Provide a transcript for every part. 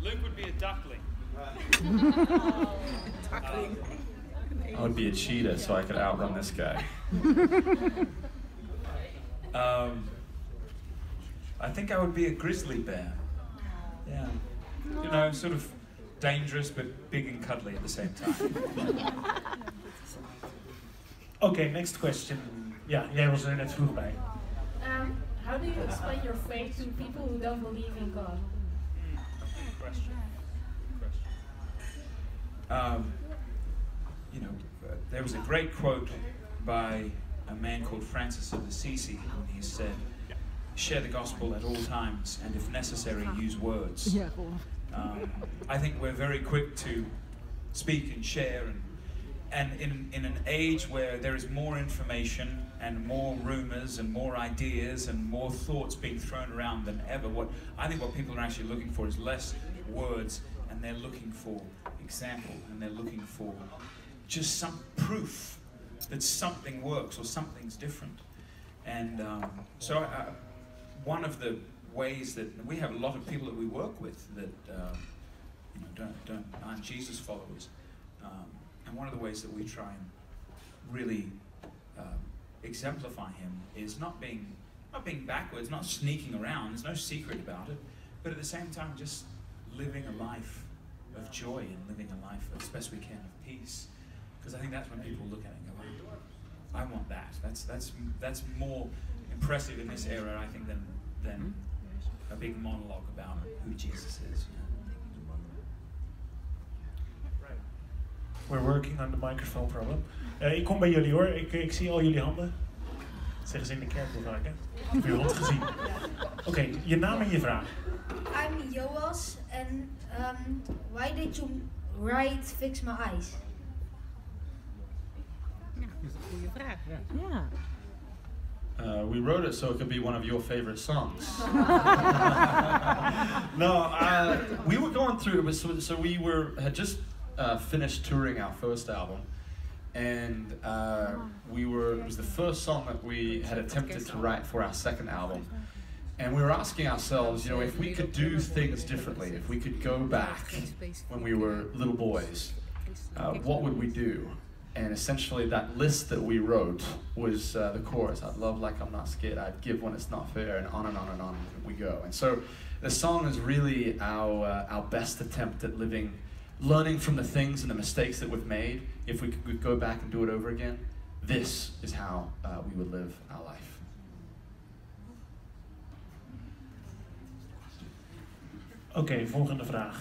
Luke would be a duckling. I would be a cheetah so I could outrun this guy. I think I would be a grizzly bear. Yeah. You know, sort of dangerous but big and cuddly at the same time. Okay, next question. Ja, jij was er net vroeg bij. How do you explain your faith to people who don't believe in God? Good question. You know, there was a great quote by a man called Francis of Assisi, and he said, "Share the gospel at all times, and if necessary, use words." I think we're very quick to speak and share, and in an age where there is more information and more rumors and more ideas and more thoughts being thrown around than ever, I think what people are actually looking for is less words, and they're looking for example, and they're looking for just some proof that something works or something's different. And so one of the ways that we have a lot of people that we work with that you know, aren't Jesus followers, and one of the ways that we try and really exemplify him is not being backwards, not sneaking around. There's no secret about it, but at the same time, just living a life of joy and living a life as best we can of peace. Because I think that's when people look at it and go, "I want that." That's more impressive in this era, I think, than a big monologue about who Jesus is. You know? We're working on the microphone problem. Ik kom bij jullie hoor. Ik zie al jullie handen. Dat zeggen ze in de kerk wel vaak, hè? Heb je hond gezien? Oké, je naam en je vraag. I'm Joas, and why did you write Fix My Eyes? Ja, dat is een goede vraag. Ja. We wrote it so it could be one of your favorite songs. No, we were going through it. So we had just finished touring our first album, and it was the first song that we had attempted to write for our second album. And we were asking ourselves, you know, if we could do things differently, if we could go back when we were little boys, what would we do? And essentially that list that we wrote was the chorus. I'd love like I'm not scared, I'd give when it's not fair, and on and on and on we go. And so the song is really our best attempt at learning from the things and the mistakes that we've made. If we could go back and do it over again, this is how we would live our life. Oké, volgende vraag.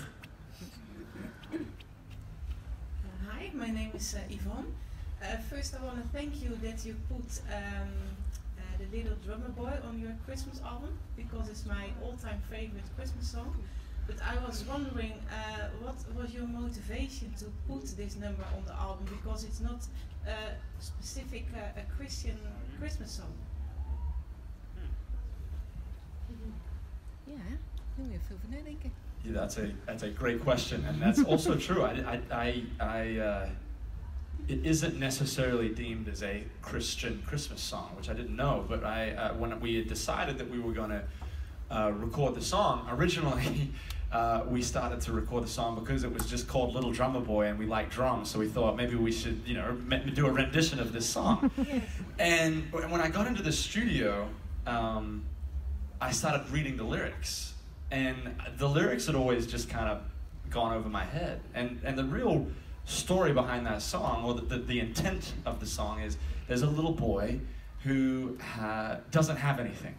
Hi, my name is Yvonne. First I want to thank you that you put The Little Drummer Boy on your Christmas album, because it's my all-time favorite Christmas song. But I was wondering, what was your motivation to put this number on the album, because it's not a specific a Christian Christmas song? Ja, daar moet je even over nadenken. Yeah, that's a great question, and that's also true. It isn't necessarily deemed as a Christian Christmas song, which I didn't know. But when we had decided that we were going to record the song, originally we started to record the song because it was just called Little Drummer Boy, and we like drums, so we thought maybe we should, you know, do a rendition of this song. And when I got into the studio, I started reading the lyrics. And the lyrics had always just kind of gone over my head. And the real story behind that song, or the intent of the song, is there's a little boy who doesn't have anything,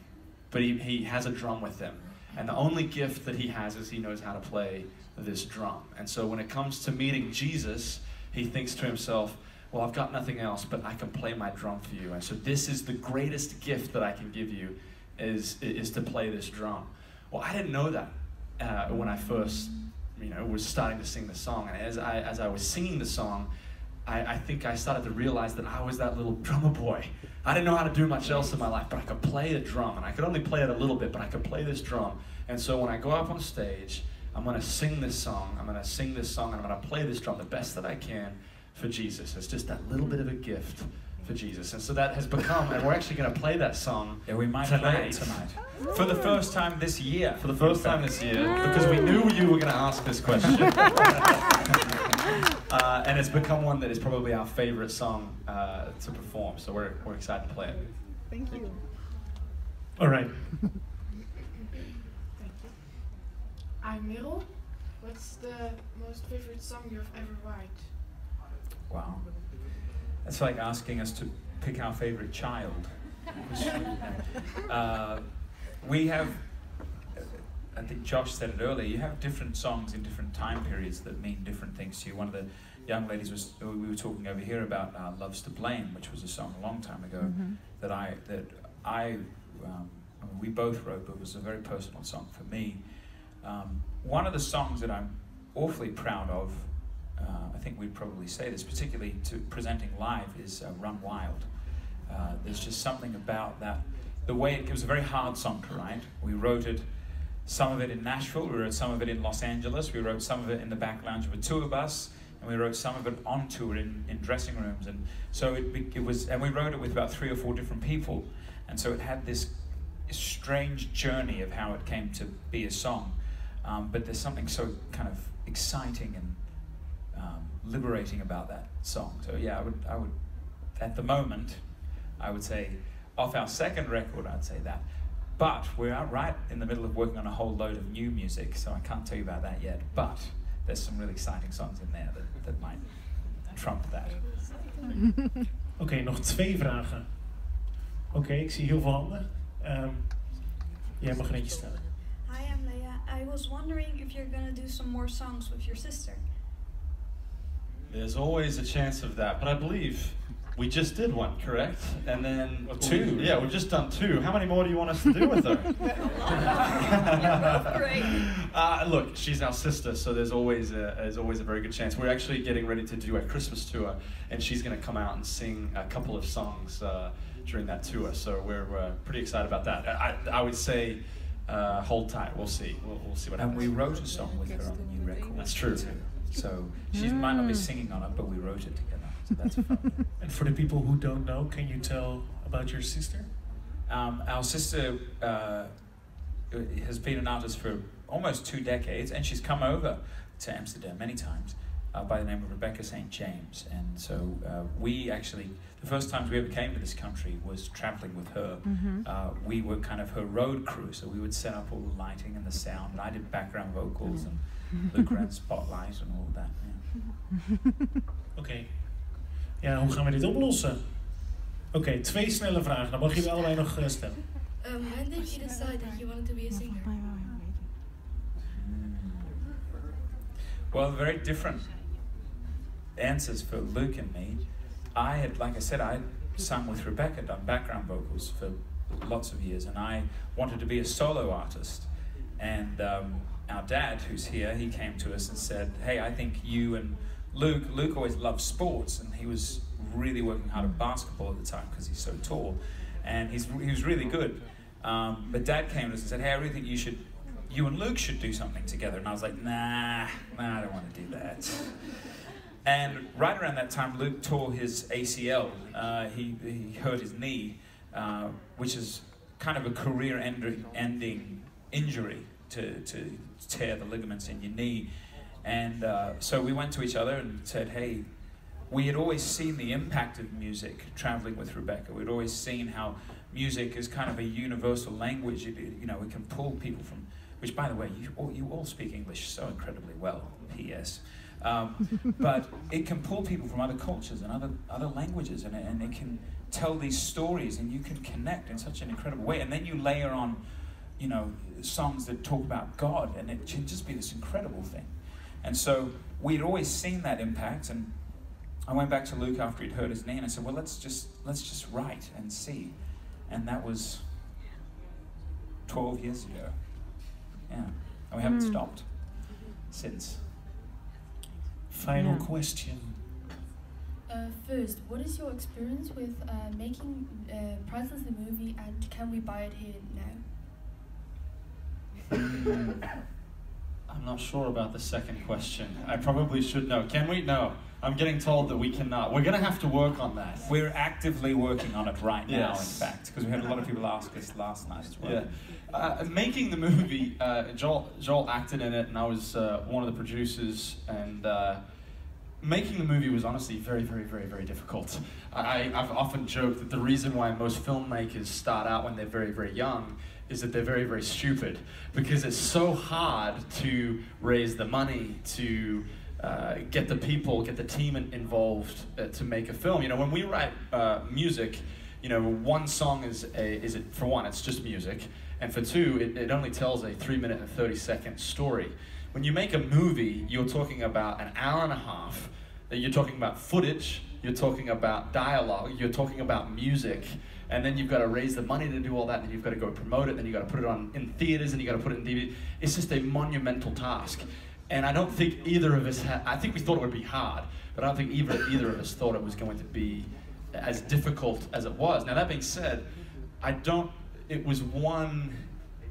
but he has a drum with him. And the only gift that he has is he knows how to play this drum. And so when it comes to meeting Jesus, he thinks to himself, well, I've got nothing else, but I can play my drum for you. And so this is the greatest gift that I can give you, is to play this drum. Well, I didn't know that when I first, was starting to sing the song. And as I was singing the song, I think I started to realize that I was that little drummer boy. I didn't know how to do much else in my life, but I could play the drum, and I could only play it a little bit, but I could play this drum. And so when I go up on stage, I'm going to sing this song. I'm going to sing this song, and I'm going to play this drum the best that I can for Jesus. It's just that little bit of a gift for Jesus. And so that has become, and we're actually going to play that song we might play it tonight. For the first time this year. For the first time this year, because we knew you were going to ask this question. And it's become one that is probably our favorite song to perform. So we're excited to play it. Thank you. All right. I'm Merel. What's the most favorite song you've ever written? Wow. That's like asking us to pick our favorite child. We have, I think Josh said it earlier, you have different songs in different time periods that mean different things to you. One of the young ladies we were talking over here about Love's to Blame, which was a song a long time ago we both wrote, but was a very personal song for me. One of the songs that I'm awfully proud of, I think we'd probably say this, particularly to presenting live, is Run Wild. There's just something about that. The way it was a very hard song to write. We wrote it, some of it in Nashville, we wrote some of it in Los Angeles, we wrote some of it in the back lounge of a tour bus, and we wrote some of it on tour in dressing rooms. And so it was, and we wrote it with about 3 or 4 different people. And so it had this strange journey of how it came to be a song. But there's something so kind of exciting and liberating about that song. So yeah, I would, at the moment, I would say, off our second record, I'd say that. But we're out right in the middle of working on a whole load of new music, so I can't tell you about that yet. But there's some really exciting songs in there that might trump that. Oké, nog 2 vragen. Oké, ik zie heel veel handen. Jij mag er eentje stellen. Hi, I'm Leia. I was wondering if you're going to do some more songs with your sister. There's always a chance of that, but I believe we just did one, correct? And then 2. Yeah, we've just done 2. How many more do you want us to do with her? Great. Look, she's our sister, so there's always a very good chance. We're actually getting ready to do a Christmas tour, and she's going to come out and sing a couple of songs during that tour. So we're pretty excited about that. I would say hold tight. We'll see. We'll see what happens. And we wrote a song with her on the new record. That's true. So she might not be singing on it, but we wrote it together. So that's fun. And for the people who don't know, can you tell about your sister? Our sister has been an artist for almost 2 decades, and she's come over to Amsterdam many times by the name of Rebecca St. James. And so we actually, the first times we ever came to this country was traveling with her. We were kind of her road crew, so we would set up all the lighting and the sound, and I did background vocals, and Luke ran spotlight and all of that. Yeah. Oké. Ja, hoe gaan we dit oplossen? Oké, 2 snelle vragen. Dan mag jullie allebei nog stellen. When did you decide that you wanted to be a singer? Well, very different answers for Luke and me. I had, like I said, I sung with Rebecca, done background vocals for lots of years, and I wanted to be a solo artist. And our dad, who's here, he came to us and said, hey, I think you and Luke always loved sports, and he was really working hard at basketball at the time because he's so tall, and he was really good. But Dad came to us and said, hey, I really think you and Luke should do something together. And I was like, nah, I don't want to do that. And right around that time, Luke tore his ACL. He hurt his knee, which is kind of a career-ending injury to tear the ligaments in your knee. And so we went to each other and said, hey, we had always seen the impact of music traveling with Rebecca. We'd always seen how music is kind of a universal language. It can pull people from, which by the way, you all speak English so incredibly well, P.S. But it can pull people from other cultures and other languages, and it can tell these stories, and you can connect in such an incredible way. And then you layer on, songs that talk about God, and it can just be this incredible thing. And so we'd always seen that impact, and I went back to Luke after he'd hurt his knee, and I said, well, let's just write and see. And that was 12 years ago. Yeah, and we haven't stopped since. Final question. First, what is your experience with making Princess the movie, and can we buy it here now? I'm not sure about the second question. I probably should know. Can we? No. I'm getting told that we cannot. We're going to have to work on that. We're actively working on it right now, Yes. in fact, because we had a lot of people ask us last night as well. Yeah. Making the movie, Joel acted in it, and I was one of the producers, and making the movie was honestly very, very, very, very difficult. I've often joked that the reason why most filmmakers start out when they're very, very young is that they're very, very stupid, because it's so hard to raise the money, to get the people, get the team involved to make a film. You know, when we write music, you know, one song for one, it's just music, and for two, it only tells a 3-minute and 30-second story. When you make a movie, you're talking about an hour and a half. You're talking about footage. You're talking about dialogue. You're talking about music. And then you've got to raise the money to do all that, and you've got to go promote it, then you've got to put it on in theaters, and you've got to put it in DVD. It's just a monumental task. And I don't think either of us I think we thought it would be hard, but I don't think either of us thought it was going to be as difficult as it was. Now that being said, it was one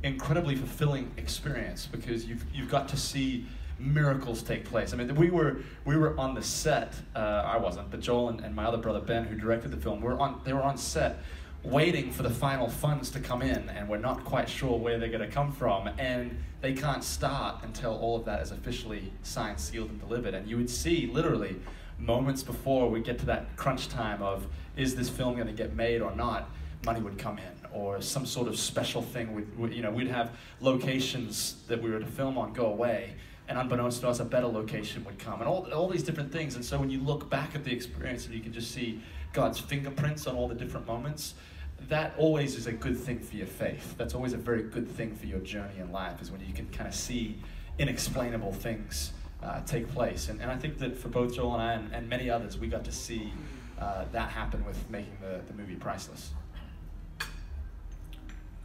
incredibly fulfilling experience, because you've got to see miracles take place. I mean, we were on the set. I wasn't, but Joel and my other brother Ben, who directed the film, they were on set, waiting for the final funds to come in, and we're not quite sure where they're going to come from, and they can't start until all of that is officially signed, sealed, and delivered. And you would see literally moments before we get to that crunch time of, is this film going to get made or not, money would come in, or some sort of special thing we'd have locations that we were to film on go away, and unbeknownst to us, a better location would come, and all these different things. And so when you look back at the experience and you can just see God's fingerprints on all the different moments, that always is a good thing for your faith. That's always a very good thing for your journey in life, is when you can kind of see inexplainable things take place. And I think that for both Joel and I and many others, we got to see that happen with making the movie Priceless.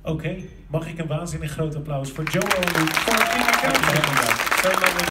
Oké, mag ik een waanzinnig groot applaus voor Joel voor Veenendaal. Zo leuk.